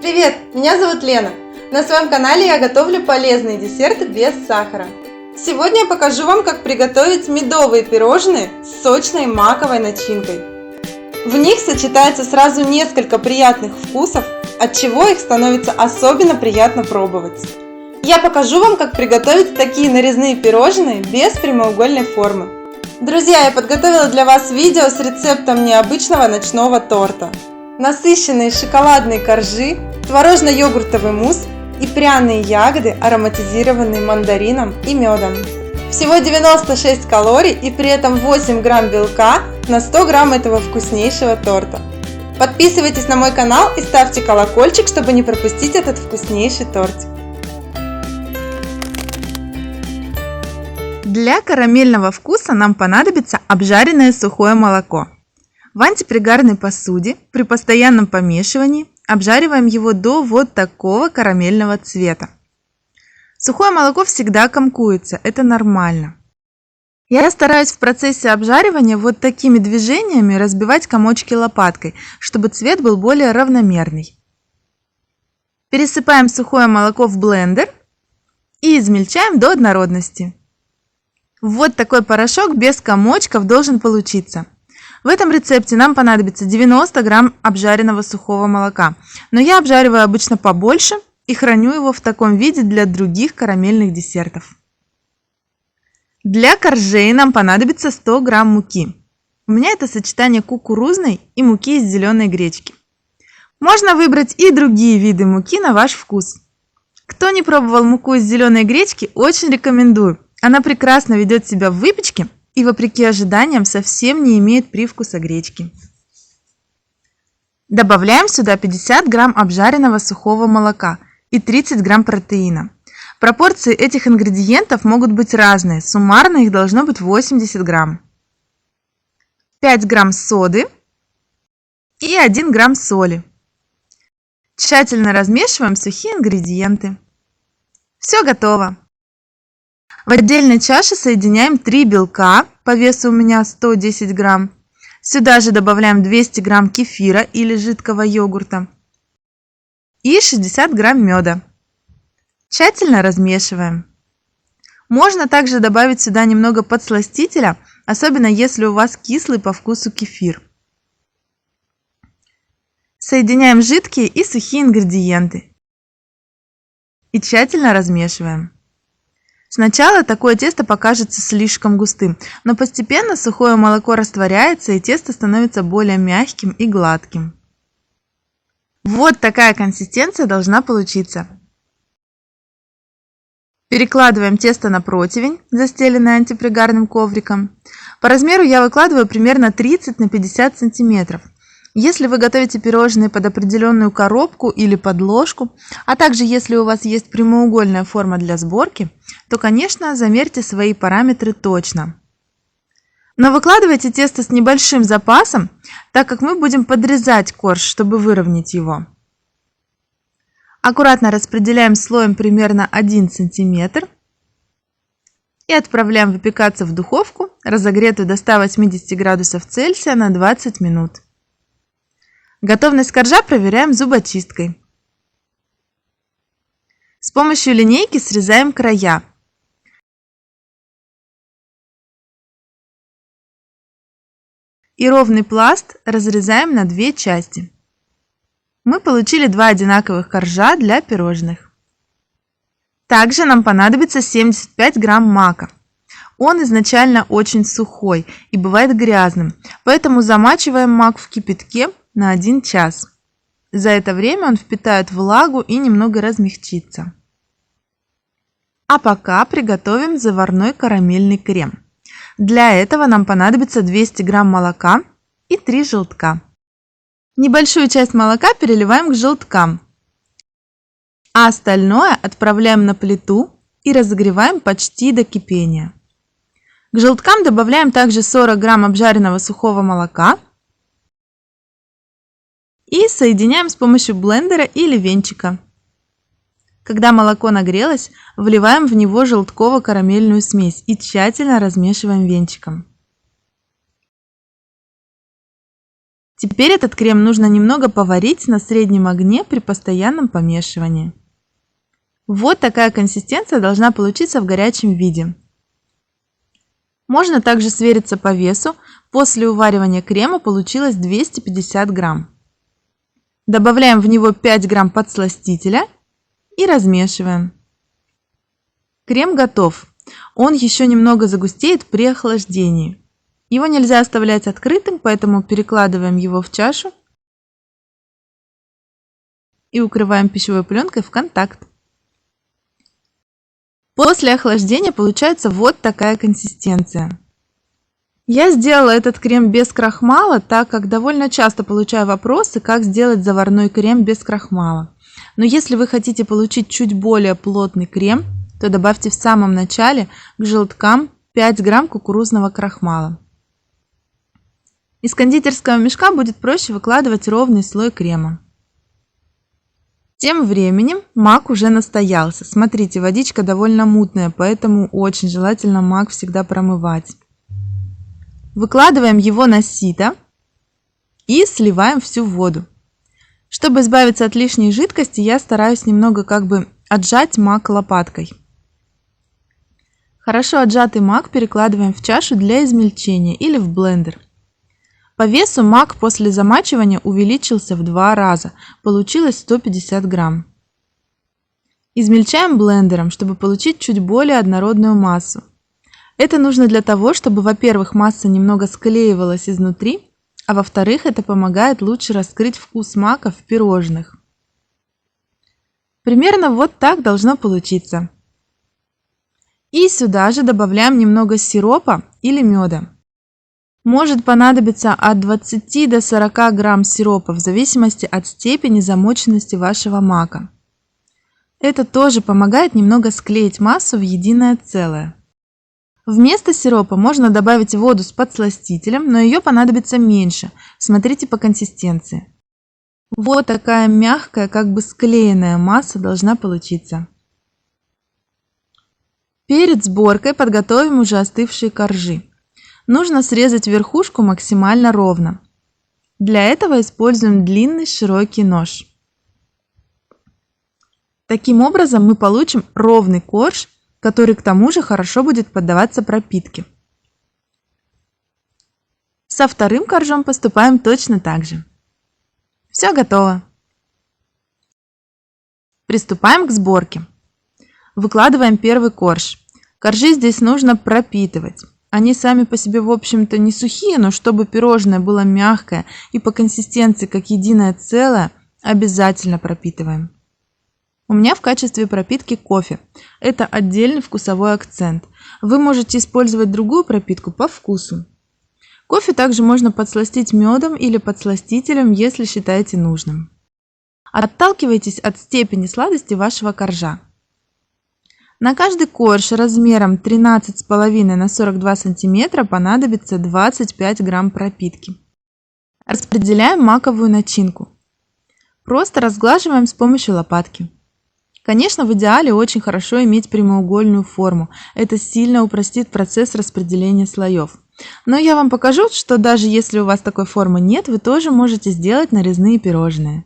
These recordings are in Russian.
Привет, меня зовут Лена. На своем канале я готовлю полезные десерты без сахара. Сегодня я покажу вам, как приготовить медовые пирожные с сочной маковой начинкой. В них сочетается сразу несколько приятных вкусов, от чего их становится особенно приятно пробовать. Я покажу вам, как приготовить такие нарезные пирожные без прямоугольной формы. Друзья, я подготовила для вас видео с рецептом необычного ночного торта. Насыщенные шоколадные коржи, творожно-йогуртовый мусс и пряные ягоды, ароматизированные мандарином и медом. Всего 96 калорий и при этом 8 грамм белка на 100 грамм этого вкуснейшего торта. Подписывайтесь на мой канал и ставьте колокольчик, чтобы не пропустить этот вкуснейший тортик. Для карамельного вкуса нам понадобится обжаренное сухое молоко. В антипригарной посуде при постоянном помешивании обжариваем его до вот такого карамельного цвета. Сухое молоко всегда комкуется, это нормально. Я стараюсь в процессе обжаривания вот такими движениями разбивать комочки лопаткой, чтобы цвет был более равномерный. Пересыпаем сухое молоко в блендер и измельчаем до однородности. Вот такой порошок без комочков должен получиться. В этом рецепте нам понадобится 90 грамм обжаренного сухого молока, но я обжариваю обычно побольше и храню его в таком виде для других карамельных десертов. Для коржей нам понадобится 100 грамм муки. У меня это сочетание кукурузной и муки из зеленой гречки. Можно выбрать и другие виды муки на ваш вкус. Кто не пробовал муку из зеленой гречки, очень рекомендую. Она прекрасно ведет себя в выпечке и, вопреки ожиданиям, совсем не имеет привкуса гречки. Добавляем сюда 50 грамм обжаренного сухого молока и 30 грамм протеина. Пропорции этих ингредиентов могут быть разные, суммарно их должно быть 80 грамм. 5 грамм соды и 1 грамм соли. Тщательно размешиваем сухие ингредиенты. Все готово. В отдельной чаше соединяем 3 белка, по весу у меня 110 грамм. Сюда же добавляем 200 грамм кефира или жидкого йогурта и 60 грамм меда. Тщательно размешиваем. Можно также добавить сюда немного подсластителя, особенно если у вас кислый по вкусу кефир. Соединяем жидкие и сухие ингредиенты и тщательно размешиваем. Сначала такое тесто покажется слишком густым, но постепенно сухое молоко растворяется и тесто становится более мягким и гладким. Вот такая консистенция должна получиться. Перекладываем тесто на противень, застеленный антипригарным ковриком. По размеру я выкладываю примерно 30 на 50 сантиметров. Если вы готовите пирожные под определенную коробку или подложку, а также если у вас есть прямоугольная форма для сборки, то, конечно, замерьте свои параметры точно. Но выкладывайте тесто с небольшим запасом, так как мы будем подрезать корж, чтобы выровнять его. Аккуратно распределяем слоем примерно 1 см и отправляем выпекаться в духовку, разогретую до 180 градусов Цельсия на 20 минут. Готовность коржа проверяем зубочисткой. С помощью линейки срезаем края. И ровный пласт разрезаем на 2 части. Мы получили 2 одинаковых коржа для пирожных. Также нам понадобится 75 грамм мака. Он изначально очень сухой и бывает грязным, поэтому замачиваем мак в кипятке на 1 час. За это время он впитает влагу и немного размягчится. А пока приготовим заварной карамельный крем. Для этого нам понадобится 200 грамм молока и 3 желтка. Небольшую часть молока переливаем к желткам, а остальное отправляем на плиту и разогреваем почти до кипения. К желткам добавляем также 40 грамм обжаренного сухого молока и соединяем с помощью блендера или венчика. Когда молоко нагрелось, вливаем в него желтково-карамельную смесь и тщательно размешиваем венчиком. Теперь этот крем нужно немного поварить на среднем огне при постоянном помешивании. Вот такая консистенция должна получиться в горячем виде. Можно также свериться по весу. После уваривания крема получилось 250 грамм. Добавляем в него 5 грамм подсластителя и размешиваем. Крем готов. Он еще немного загустеет при охлаждении. Его нельзя оставлять открытым, поэтому перекладываем его в чашу и укрываем пищевой пленкой в контакт. После охлаждения получается вот такая консистенция. Я сделала этот крем без крахмала, так как довольно часто получаю вопросы, как сделать заварной крем без крахмала. Но если вы хотите получить чуть более плотный крем, то добавьте в самом начале к желткам 5 грамм кукурузного крахмала. Из кондитерского мешка будет проще выкладывать ровный слой крема. Тем временем мак уже настоялся. Смотрите, водичка довольно мутная, поэтому очень желательно мак всегда промывать. Выкладываем его на сито и сливаем всю воду. Чтобы избавиться от лишней жидкости, я стараюсь немного отжать мак лопаткой. Хорошо отжатый мак перекладываем в чашу для измельчения или в блендер. По весу мак после замачивания увеличился в 2 раза, получилось 150 грамм. Измельчаем блендером, чтобы получить чуть более однородную массу. Это нужно для того, чтобы, во-первых, масса немного склеивалась изнутри, а во-вторых, это помогает лучше раскрыть вкус мака в пирожных. Примерно вот так должно получиться. И сюда же добавляем немного сиропа или меда. Может понадобиться от 20 до 40 грамм сиропа в зависимости от степени замоченности вашего мака. Это тоже помогает немного склеить массу в единое целое. Вместо сиропа можно добавить воду с подсластителем, но ее понадобится меньше. Смотрите по консистенции. Вот такая мягкая, склеенная масса должна получиться. Перед сборкой подготовим уже остывшие коржи. Нужно срезать верхушку максимально ровно. Для этого используем длинный широкий нож. Таким образом мы получим ровный корж, который к тому же хорошо будет поддаваться пропитке. Со вторым коржом поступаем точно так же. Все готово. Приступаем к сборке. Выкладываем первый корж. Коржи здесь нужно пропитывать. Они сами по себе, в общем-то, не сухие, но чтобы пирожное было мягкое и по консистенции как единое целое, обязательно пропитываем. У меня в качестве пропитки кофе. Это отдельный вкусовой акцент. Вы можете использовать другую пропитку по вкусу. Кофе также можно подсластить медом или подсластителем, если считаете нужным. Отталкивайтесь от степени сладости вашего коржа. На каждый корж размером 13,5 на 42 см понадобится 25 грамм пропитки. Распределяем маковую начинку. Просто разглаживаем с помощью лопатки. Конечно, в идеале очень хорошо иметь прямоугольную форму. Это сильно упростит процесс распределения слоев. Но я вам покажу, что даже если у вас такой формы нет, вы тоже можете сделать нарезные пирожные.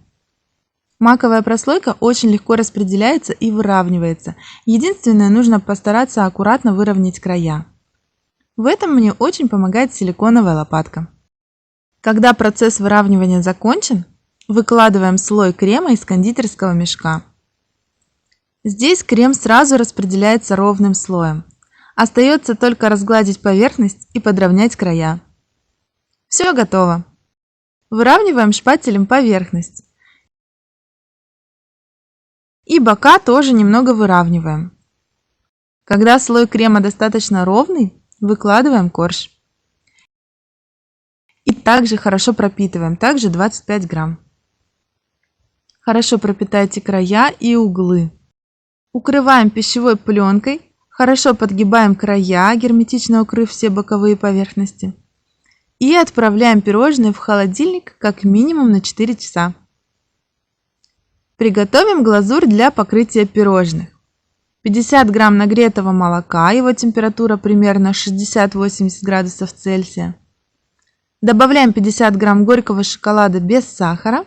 Маковая прослойка очень легко распределяется и выравнивается. Единственное, нужно постараться аккуратно выровнять края. В этом мне очень помогает силиконовая лопатка. Когда процесс выравнивания закончен, выкладываем слой крема из кондитерского мешка. Здесь крем сразу распределяется ровным слоем. Остается только разгладить поверхность и подровнять края. Все готово. Выравниваем шпателем поверхность. И бока тоже немного выравниваем. Когда слой крема достаточно ровный, выкладываем корж. И также хорошо пропитываем, также 25 грамм. Хорошо пропитайте края и углы. Укрываем пищевой пленкой, хорошо подгибаем края, герметично укрыв все боковые поверхности. И отправляем пирожные в холодильник как минимум на 4 часа. Приготовим глазурь для покрытия пирожных. 50 грамм нагретого молока, его температура примерно 60-80 градусов Цельсия. Добавляем 50 грамм горького шоколада без сахара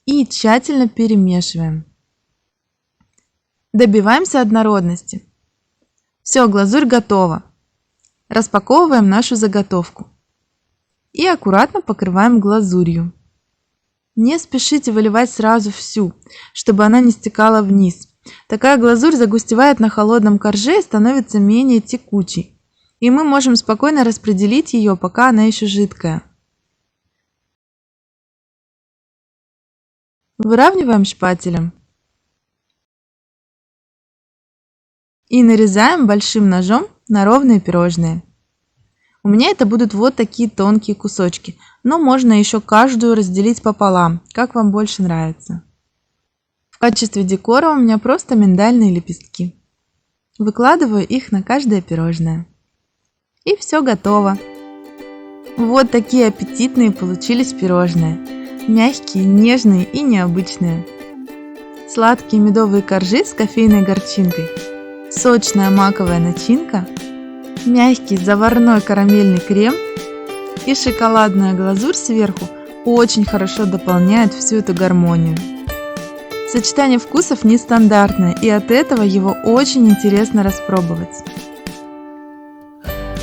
и тщательно перемешиваем. Добиваемся однородности. Все, глазурь готова. Распаковываем нашу заготовку и аккуратно покрываем глазурью. Не спешите выливать сразу всю, чтобы она не стекала вниз. Такая глазурь загустевает на холодном корже и становится менее текучей. И мы можем спокойно распределить ее, пока она еще жидкая. Выравниваем шпателем и нарезаем большим ножом на ровные пирожные. У меня это будут вот такие тонкие кусочки, но можно еще каждую разделить пополам, как вам больше нравится. В качестве декора у меня просто миндальные лепестки. Выкладываю их на каждое пирожное. И все готово. Вот такие аппетитные получились пирожные. Мягкие, нежные и необычные. Сладкие медовые коржи с кофейной горчинкой. Сочная маковая начинка. Мягкий заварной карамельный крем. И шоколадная глазурь сверху очень хорошо дополняет всю эту гармонию. Сочетание вкусов нестандартное, и от этого его очень интересно распробовать.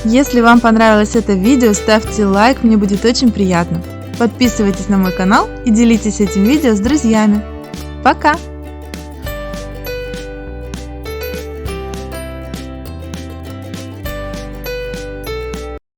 Если вам понравилось это видео, ставьте лайк, мне будет очень приятно. Подписывайтесь на мой канал и делитесь этим видео с друзьями. Пока!